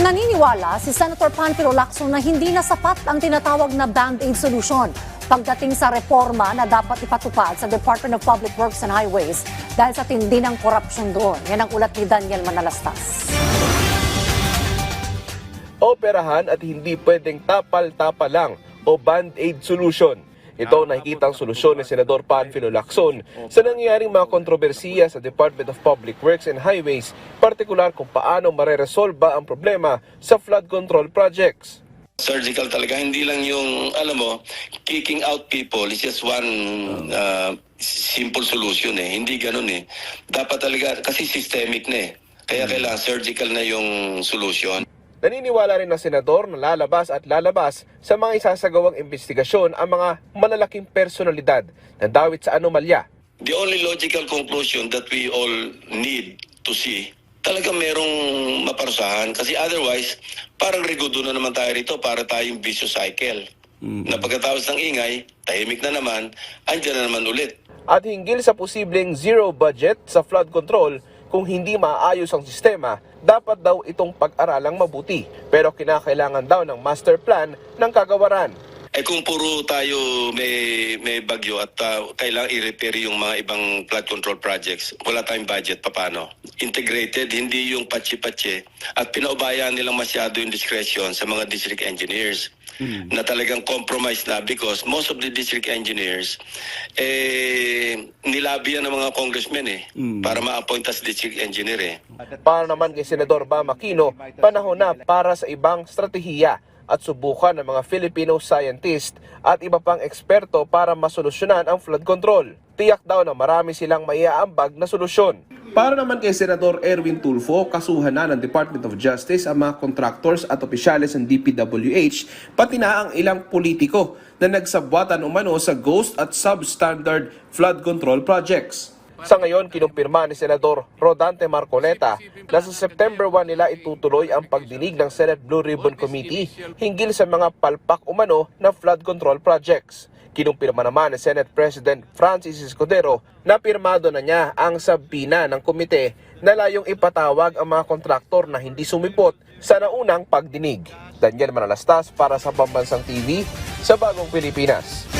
Naniniwala si Senator Panfilo Lacson na hindi na sapat ang tinatawag na Band-Aid solution pagdating sa reforma na dapat ipatupad sa Department of Public Works and Highways dahil sa tindi ng korupsyon doon. Yan ang ulat ni Daniel Manalastas. Operahan at hindi pwedeng tapal-tapal lang o Band-Aid solution. Ito ang nakikitang solusyon ni Senador Panfilo Lacson sa nangyayaring mga kontrobersiya sa Department of Public Works and Highways, partikular kung paano mareresolba ang problema sa flood control projects. Surgical talaga, hindi lang yung, alam mo, kicking out people is just one simple solution eh. Hindi ganun eh. Dapat talaga, kasi systemic na eh. Kaya kailangan surgical na yung solution. Naniniwala rin ng senador na lalabas sa mga isasagawang investigasyon ang mga malalaking personalidad na dawit sa anomalya. The only logical conclusion that we all need to see, talaga merong maparusahan. Kasi otherwise, parang regudo na naman tayo rito para tayong vicious cycle. Na pagkatapos ng ingay, tahimik na naman, andyan na naman ulit. At hinggil sa posibleng zero budget sa flood control, kung hindi maayos ang sistema, dapat daw itong pag-aralang mabuti. Pero kinakailangan daw ng master plan ng kagawaran. Eh kung puro tayo may bagyo at kailangang i-repair yung mga ibang flood control projects, wala tayong budget, paano? Integrated, hindi yung patsi-patsi. At pinaubayan nilang masyado yung discretion sa mga district engineers na talagang compromise na because most of the district engineers nilabihan ng mga congressmen para ma-appoint as district engineer Para naman kay Senador Bam Aquino, panahon na para sa ibang strategiya at subukan ng mga Filipino scientist at iba pang eksperto para masolusyonan ang flood control. Tiyak daw na marami silang maiaambag na solusyon. Para naman kay Senador Erwin Tulfo, kasuhan na ng Department of Justice ang mga contractors at opisyales ng DPWH, pati na ang ilang politiko na nagsabwatan umano sa ghost at substandard flood control projects. Sa ngayon, kinumpirma ni Senador Rodante Marcoleta na sa September 1 nila itutuloy ang pagdinig ng Senate Blue Ribbon Committee hinggil sa mga palpak umano na flood control projects. Kinumpirma naman ni Senate President Francis Escudero na pirmado na niya ang sabina ng komite na layong ipatawag ang mga kontraktor na hindi sumipot sa naunang pagdinig. Daniel Manalastas para sa Pambansang TV sa Bagong Pilipinas.